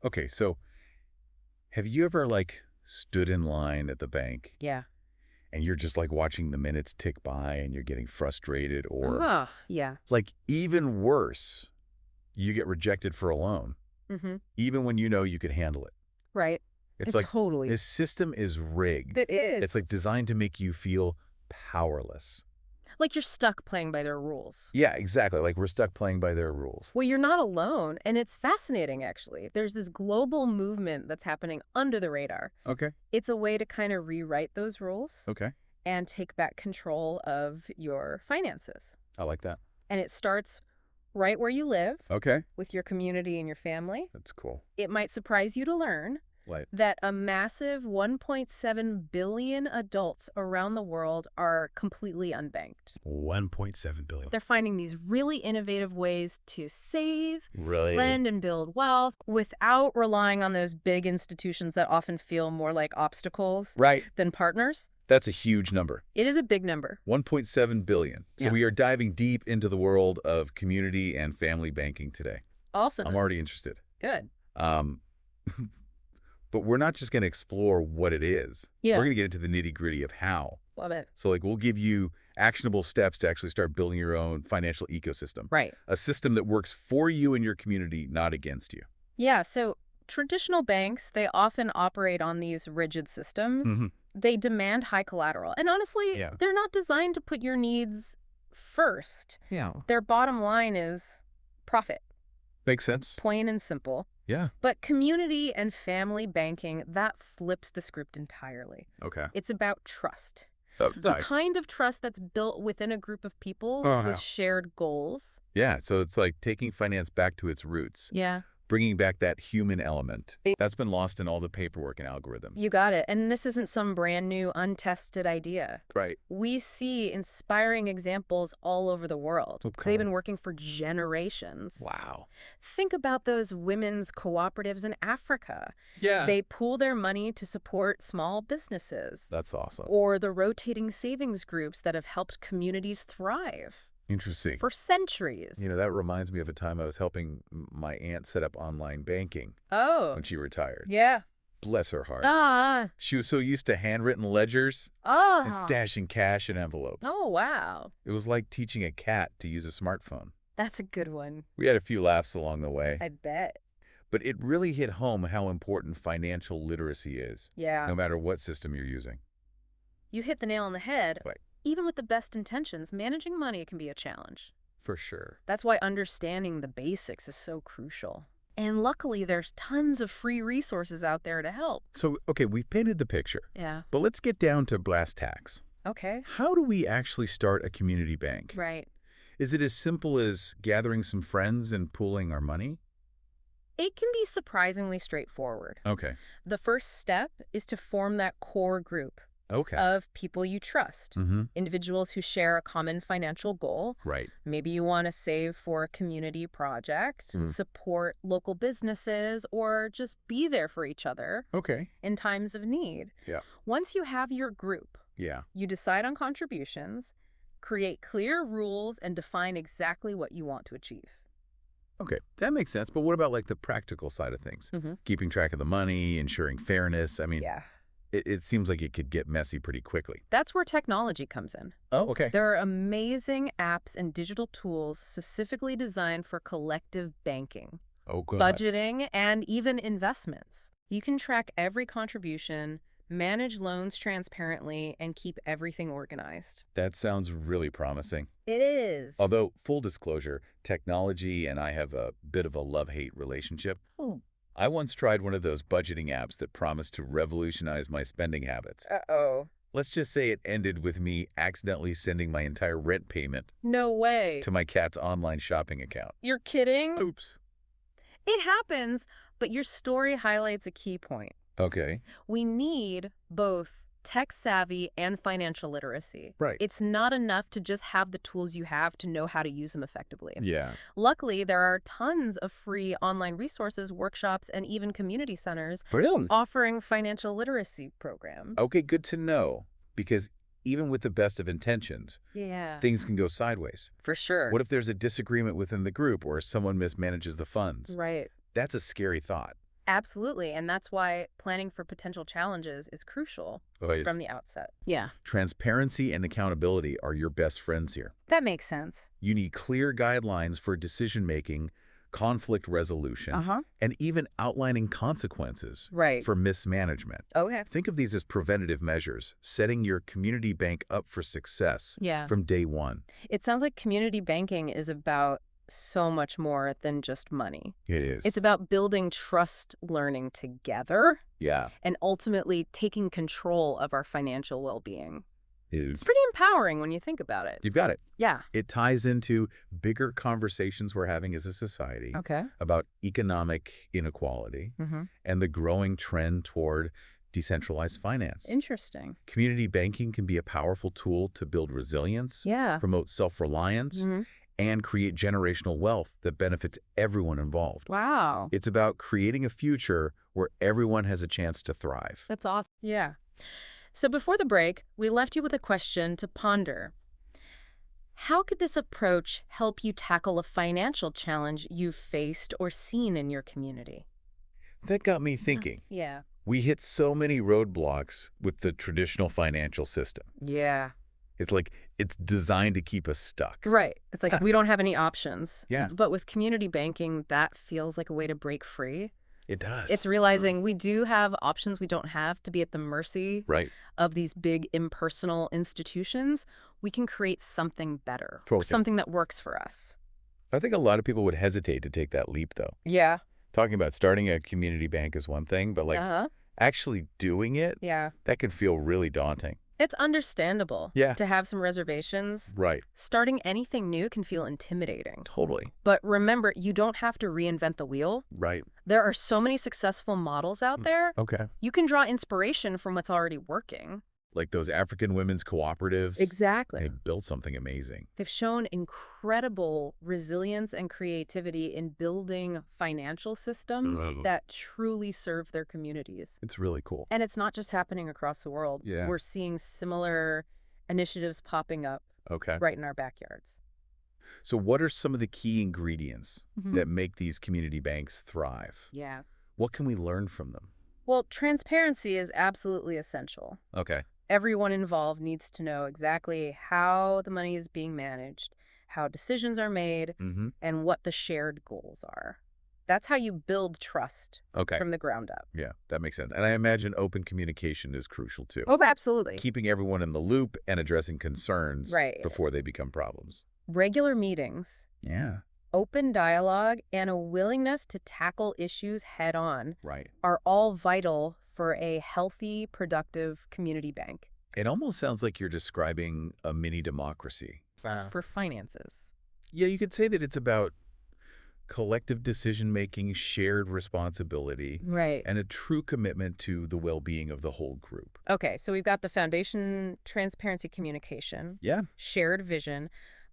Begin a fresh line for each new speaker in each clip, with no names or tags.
Okay, so have you ever stood in line at the bank
Yeah.
and you're just watching the minutes tick by and you're getting frustrated or
Yeah.
even worse, you get rejected for a loan,
Mm-hmm.
even when you know you could handle it.
Right.
It's
It's
like
totally.
this system is rigged.
It
It's
is.
designed to make you feel powerless.
Like you're stuck playing by their rules.
Yeah, exactly. Like we're stuck playing by their rules.
Well, you're not alone, and it's fascinating, actually. There's this global movement that's happening under the radar.
Okay.
It's a way to kind of rewrite those rules
Okay.
and take back control of your finances.
I like that.
And it starts right where you live
Okay.
with your community and your family.
That's cool.
It might surprise you to learn
Like
that a massive 1.7 billion adults around the world are completely unbanked.
1.7 billion.
They're finding these really innovative ways to save,
Really?
lend, and build wealth without relying on those big institutions that often feel more like obstacles
Right.
than partners.
That's a huge number.
It is a big number.
1.7 billion. So
Yeah.
we are diving deep into the world of community and family banking today.
Awesome.
I'm already interested.
Good.
Um, but we're not just going to explore what it is.
Yeah.
We're going to get into the nitty-gritty of how.
Love it.
So we'll give you actionable steps to actually start building your own financial ecosystem.
Right.
A system that works for you and your community, not against you.
Yeah, so traditional banks, they often operate on these rigid systems.
Mm-hmm.
They demand high collateral. And honestly,
Yeah.
they're not designed to put your needs first.
Yeah.
Their bottom line is profit,
Makes sense.
plain and simple.
Yeah.
But community and family banking, that flips the script entirely.
Okay.
It's about trust. The kind of trust that's built within a group of people with shared goals.
Yeah, so it's like taking finance back to its roots.
Yeah.
Bringing back that human element. That's been lost in all the paperwork and algorithms.
You got it. And this isn't some brand new, untested idea.
Right.
We see inspiring examples all over the world.
Okay.
They've been working for generations.
Wow.
Think about those women's cooperatives in Africa.
Yeah.
They pool their money to support small businesses.
That's awesome.
Or the rotating savings groups that have helped communities thrive.
Interesting.
For centuries.
You know, that reminds me of a time I was helping my aunt set up online banking
Oh.
when she retired.
Yeah.
Bless her heart.
Ah.
She was so used to handwritten ledgers and
Ah.
stashing cash in envelopes.
Oh, wow.
It was like teaching a cat to use a smartphone.
That's a good one.
We had a few laughs along the way.
I bet.
But it really hit home how important financial literacy is,
Yeah.
no matter what system you're using.
You hit the nail on the head.
Right.
Even with the best intentions, managing money can be a challenge.
For sure.
That's why understanding the basics is so crucial. And luckily, there's tons of free resources out there to help.
So, okay, we've painted the picture,
Yeah.
but let's get down to brass tacks.
Okay.
How do we actually start a community bank?
Right.
Is it as simple as gathering some friends and pooling our money?
It can be surprisingly straightforward.
Okay.
The first step is to form that core group
Okay.
of people you trust.
Mm-hmm.
Individuals who share a common financial goal.
Right.
Maybe you want to save for a community project, support local businesses, or just be there for each other
Okay.
in times of need.
Yeah.
Once you have your group,
Yeah.
you decide on contributions, create clear rules, and define exactly what you want to achieve.
Okay, that makes sense. But what about the practical side of things?
Mm-hmm.
Keeping track of the money, ensuring fairness. I mean,
Yeah.
it seems like it could get messy pretty quickly.
That's where technology comes in.
Oh, okay.
There are amazing apps and digital tools specifically designed for collective banking,
Oh, good.
budgeting, and even investments. You can track every contribution, manage loans transparently, and keep everything organized.
That sounds really promising.
It is.
Although, full disclosure, technology and I have a bit of a love-hate relationship.
Oh.
I once tried one of those budgeting apps that promised to revolutionize my spending habits.
Uh-oh.
Let's just say it ended with me accidentally sending my entire rent payment
No way.
to my cat's online shopping account.
You're kidding?
Oops.
It happens, but your story highlights a key point.
Okay.
We need both tech-savvy and financial literacy.
Right.
It's not enough to just have the tools you have to know how to use them effectively.
Yeah.
Luckily, there are tons of free online resources, workshops, and even community centers
Brilliant.
offering financial literacy programs.
Okay, good to know. Because even with the best of intentions,
Yeah.
things can go sideways.
For sure.
What if there's a disagreement within the group or someone mismanages the funds?
Right.
That's a scary thought.
Absolutely. And that's why planning for potential challenges is crucial
Oh,
from
it's
the outset. Yeah,
transparency and accountability are your best friends here.
that makes sense.
You need clear guidelines for decision-making, conflict resolution,
Uh-huh.
and even outlining consequences
Right.
for mismanagement.
Okay.
Think of these as preventative measures, setting your community bank up for success
Yeah.
from day one.
It sounds like community banking is about so much more than just money.
It
It's
is.
about building trust, learning together,
Yeah,
and ultimately taking control of our financial well-being.
it
It's
is.
pretty empowering when you think about it.
You've got it.
Yeah.
It ties into bigger conversations we're having as a society
Okay.
about economic inequality
Mm-hmm.
and the growing trend toward decentralized finance.
Interesting.
Community banking can be a powerful tool to build resilience,
Yeah.
promote self-reliance,
Mm-hmm.
and create generational wealth that benefits everyone involved.
Wow.
It's about creating a future where everyone has a chance to thrive.
That's awesome. Yeah. So before the break, we left you with a question to ponder. How could this approach help you tackle a financial challenge you've faced or seen in your community?
That got me thinking.
Yeah.
We hit so many roadblocks with the traditional financial system.
Yeah.
It's like it's designed to keep us stuck.
Right. It's like we don't have any options.
Yeah.
But with community banking, that feels like a way to break free.
It does.
It's realizing we do have options. We don't have to be at the mercy
Right.
of these big impersonal institutions. We can create something better,
Totally.
something that works for us.
I think a lot of people would hesitate to take that leap, though.
Yeah.
Talking about starting a community bank is one thing, but
Uh-huh.
actually doing it,
Yeah.
that can feel really daunting.
It's understandable
Yeah.
to have some reservations.
Right.
Starting anything new can feel intimidating.
Totally.
But remember, you don't have to reinvent the wheel.
Right.
There are so many successful models out there.
Okay.
You can draw inspiration from what's already working.
Like those African women's cooperatives.
Exactly.
They built something amazing.
They've shown incredible resilience and creativity in building financial systems that truly serve their communities.
It's really cool.
And it's not just happening across the world.
Yeah.
We're seeing similar initiatives popping up
Okay.
right in our backyards.
So what are some of the key ingredients
Mhm.
that make these community banks thrive?
Yeah.
What can we learn from them?
Well, transparency is absolutely essential.
Okay.
Everyone involved needs to know exactly how the money is being managed, how decisions are made,
Mm-hmm.
and what the shared goals are. That's how you build trust
Okay.
from the ground up.
Yeah, that makes sense. And I imagine open communication is crucial too.
Oh, absolutely.
Keeping everyone in the loop and addressing concerns
Right.
before they become problems.
Regular meetings,
Yeah.
open dialogue, and a willingness to tackle issues head on
Right.
are all vital for a healthy, productive community bank.
It almost sounds like you're describing a mini democracy.
For finances.
Yeah, you could say that it's about collective decision-making, shared responsibility,
Right.
and a true commitment to the well-being of the whole group.
Okay, so we've got the foundation, transparency, communication,
Yeah.
shared vision.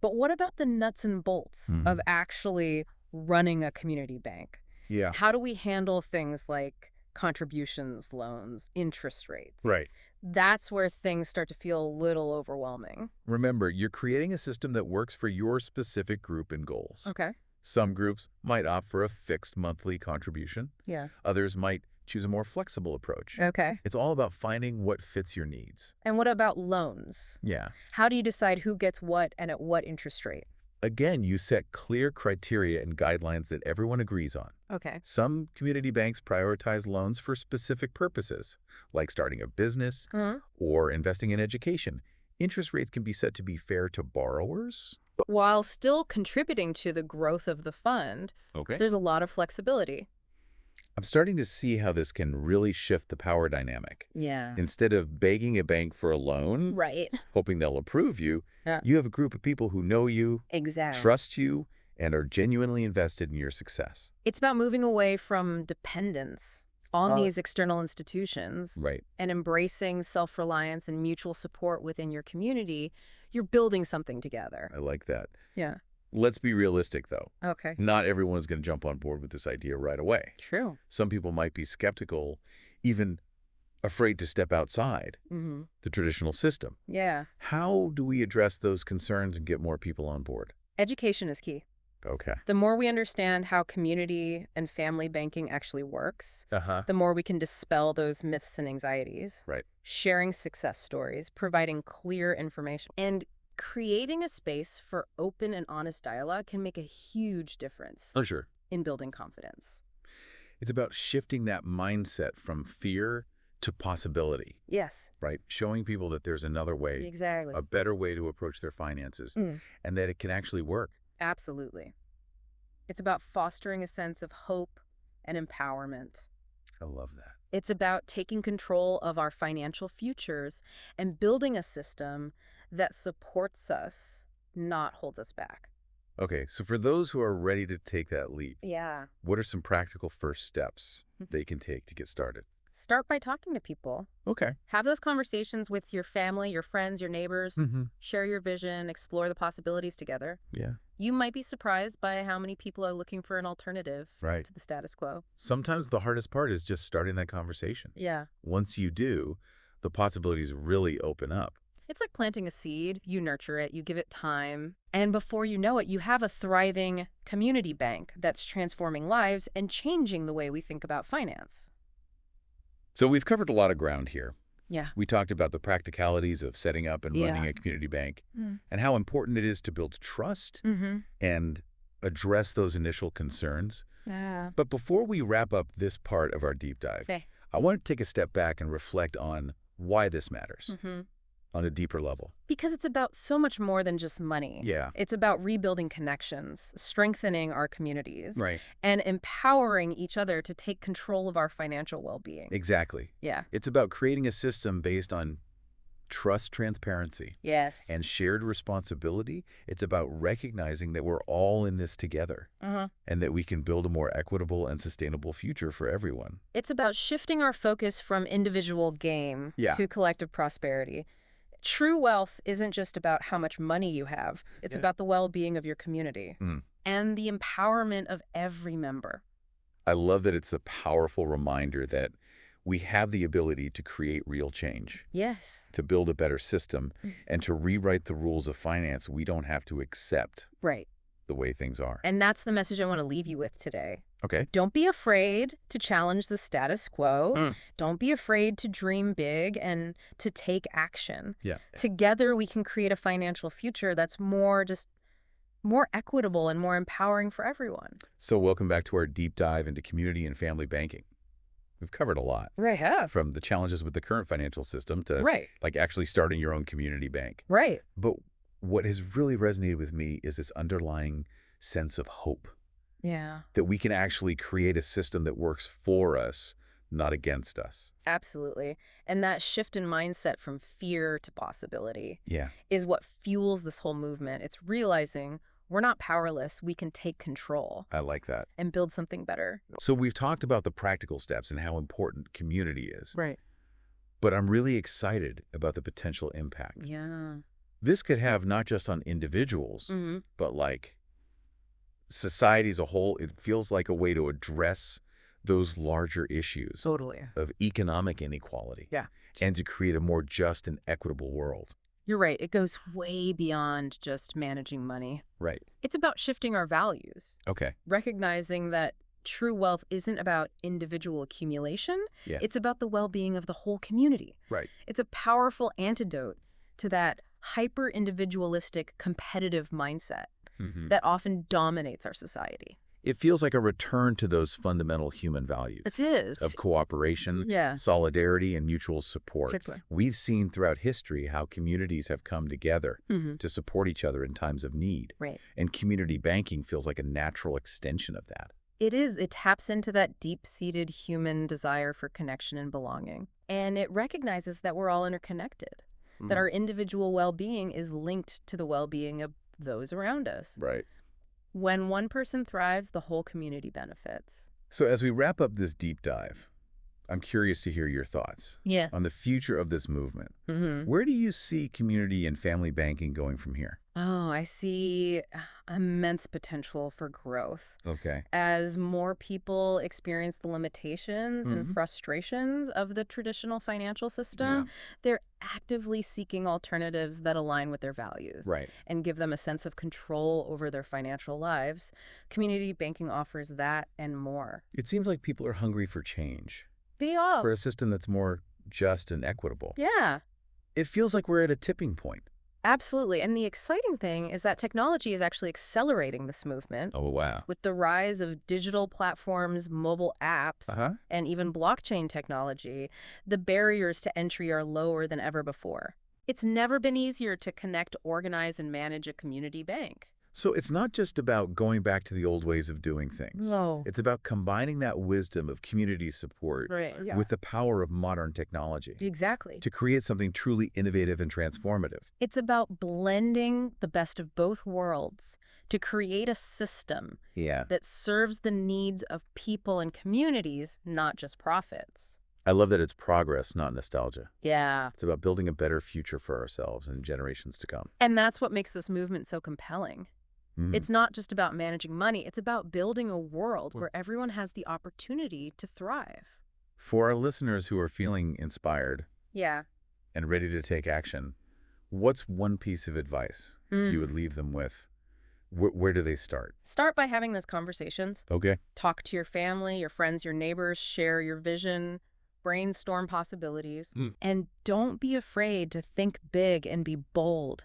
But what about the nuts and bolts of actually running a community bank?
Yeah.
How do we handle things like contributions, loans, interest rates?
Right.
That's where things start to feel a little overwhelming.
Remember, you're creating a system that works for your specific group and goals.
Okay.
Some groups might opt for a fixed monthly contribution.
Yeah.
Others might choose a more flexible approach.
Okay.
It's all about finding what fits your needs.
And what about loans?
Yeah.
How do you decide who gets what and at what interest rate?
Again, you set clear criteria and guidelines that everyone agrees on.
Okay.
Some community banks prioritize loans for specific purposes, like starting a business or investing in education. Interest rates can be set to be fair to borrowers.
While still contributing to the growth of the fund,
Okay.
there's a lot of flexibility.
I'm starting to see how this can really shift the power dynamic.
Yeah.
Instead of begging a bank for a loan,
Right.
hoping they'll approve you,
Yeah.
you have a group of people who know you,
Exactly.
trust you, and are genuinely invested in your success.
It's about moving away from dependence on these external institutions
Right.
and embracing self-reliance and mutual support within your community. You're building something together.
I like that.
Yeah.
Let's be realistic, though.
Okay.
Not everyone is going to jump on board with this idea right away.
True.
Some people might be skeptical, even afraid to step outside
Mm-hmm.
the traditional system.
Yeah.
How do we address those concerns and get more people on board?
Education is key.
Okay.
The more we understand how community and family banking actually works,
Uh-huh.
the more we can dispel those myths and anxieties.
Right.
Sharing success stories, providing clear information, and creating a space for open and honest dialogue can make a huge difference
Oh, sure.
in building confidence.
It's about shifting that mindset from fear to possibility,
Yes,
right? Showing people that there's another way,
exactly.
a better way to approach their finances,
Mm,
and that it can actually work.
absolutely. It's about fostering a sense of hope and empowerment.
I love that.
It's about taking control of our financial futures and building a system that supports us, not holds us back.
Okay, so for those who are ready to take that leap,
Yeah.
what are some practical first steps they can take to get started?
Start by talking to people.
Okay.
Have those conversations with your family, your friends, your neighbors.
Mm-hmm.
Share your vision, explore the possibilities together.
Yeah.
You might be surprised by how many people are looking for an alternative
Right.
to the status quo.
Sometimes the hardest part is just starting that conversation.
Yeah.
Once you do, the possibilities really open up.
It's like planting a seed. You nurture it, you give it time, and before you know it, you have a thriving community bank that's transforming lives and changing the way we think about finance.
So we've covered a lot of ground here.
Yeah.
We talked about the practicalities of setting up and running
Yeah.
a community bank
Mm.
and how important it is to build trust
Mm-hmm.
and address those initial concerns.
Yeah.
But before we wrap up this part of our deep dive,
Okay.
I want to take a step back and reflect on why this matters
Mm-hmm.
on a deeper level.
Because it's about so much more than just money.
Yeah.
It's about rebuilding connections, strengthening our communities,
Right.
and empowering each other to take control of our financial well-being.
Exactly.
Yeah.
It's about creating a system based on trust, transparency,
Yes.
and shared responsibility. It's about recognizing that we're all in this together
Uh-huh.
and that we can build a more equitable and sustainable future for everyone.
It's about shifting our focus from individual gain
Yeah.
to collective prosperity. True wealth isn't just about how much money you have. It's
Yeah.
about the well-being of your community
Mm.
and the empowerment of every member.
I love that it's a powerful reminder that we have the ability to create real change,
Yes.
to build a better system,
Mm.
and to rewrite the rules of finance. We don't have to accept
Right.
the way things are.
And that's the message I want to leave you with today.
Okay.
Don't be afraid to challenge the status quo.
Mm.
Don't be afraid to dream big and to take action.
Yeah.
Together, we can create a financial future that's more equitable and more empowering for everyone.
So welcome back to our deep dive into community and family banking. We've covered a lot,
Right, have.
from the challenges with the current financial system to
Right.
like actually starting your own community bank.
Right.
But what has really resonated with me is this underlying sense of hope
Yeah,
that we can actually create a system that works for us, not against us.
absolutely. And that shift in mindset from fear to possibility
Yeah,
is what fuels this whole movement. It's realizing we're not powerless. We can take control
I like that.
and build something better.
So we've talked about the practical steps and how important community is,
Right.
but I'm really excited about the potential impact.
Yeah.
This could have not just on individuals,
Mm-hmm.
but like society as a whole. It feels like a way to address those larger issues
Totally.
of economic inequality.
Yeah.
And to create a more just and equitable world.
You're right. It goes way beyond just managing money.
Right.
It's about shifting our values,
Okay.
recognizing that true wealth isn't about individual accumulation.
Yeah.
It's about the well-being of the whole community.
Right.
It's a powerful antidote to that hyper-individualistic competitive mindset
Mhm.
that often dominates our society.
It feels like a return to those fundamental human values
It is.
of cooperation,
Yeah.
solidarity, and mutual support.
Particularly.
We've seen throughout history how communities have come together
Mm-hmm.
to support each other in times of need.
Right.
And community banking feels like a natural extension of that.
It is. It taps into that deep-seated human desire for connection and belonging. And it recognizes that we're all interconnected, that our individual well-being is linked to the well-being of those around us.
Right.
When one person thrives, the whole community benefits.
So as we wrap up this deep dive, I'm curious to hear your thoughts
Yeah.
on the future of this movement.
Mm-hmm.
Where do you see community and family banking going from here?
Oh, I see immense potential for growth.
Okay.
As more people experience the limitations and
Hmm.
frustrations of the traditional financial
Yeah.
system, they're actively seeking alternatives that align with their values
Right.
and give them a sense of control over their financial lives. Community banking offers that and more.
It seems like people are hungry for change,
They all.
for a system that's more just and equitable.
Yeah.
It feels like we're at a tipping point.
Absolutely. And the exciting thing is that technology is actually accelerating this movement.
Oh, wow.
With the rise of digital platforms, mobile apps,
Uh-huh.
and even blockchain technology, the barriers to entry are lower than ever before. It's never been easier to connect, organize, and manage a community bank.
So it's not just about going back to the old ways of doing things.
No.
It's about combining that wisdom of community support
Right, yeah.
with the power of modern technology
Exactly.
to create something truly innovative and transformative.
It's about blending the best of both worlds to create a system
Yeah.
that serves the needs of people and communities, not just profits.
I love that it's progress, not nostalgia.
Yeah.
It's about building a better future for ourselves and generations to come.
And that's what makes this movement so compelling.
Mm.
It's not just about managing money, it's about building a world where everyone has the opportunity to thrive.
For our listeners who are feeling inspired
Yeah.
and ready to take action, what's one piece of advice you would leave them with? Where do they start?
Start by having those conversations.
Okay.
Talk to your family, your friends, your neighbors, share your vision, brainstorm possibilities.
Mm.
And don't be afraid to think big and be bold.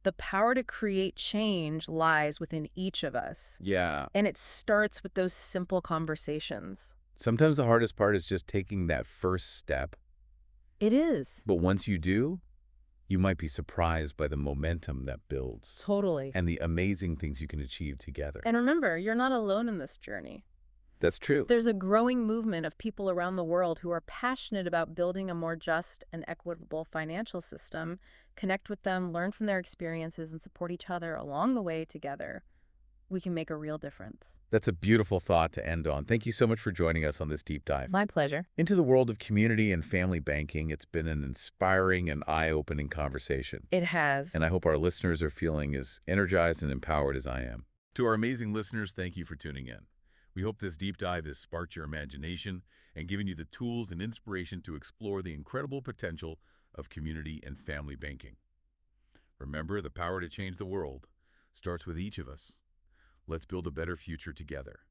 The power to create change lies within each of us.
Yeah.
And it starts with those simple conversations.
Sometimes the hardest part is just taking that first step.
It is.
But once you do, you might be surprised by the momentum that builds
Totally.
and the amazing things you can achieve together.
And remember, you're not alone in this journey.
That's true.
There's a growing movement of people around the world who are passionate about building a more just and equitable financial system. Connect with them, learn from their experiences, and support each other along the way together. We can make a real difference.
That's a beautiful thought to end on. Thank you so much for joining us on this deep dive.
My pleasure.
Into the world of community and family banking, it's been an inspiring and eye-opening conversation.
It has.
And I hope our listeners are feeling as energized and empowered as I am. To our amazing listeners, thank you for tuning in. We hope this deep dive has sparked your imagination and given you the tools and inspiration to explore the incredible potential of community and family banking. Remember, the power to change the world starts with each of us. Let's build a better future together.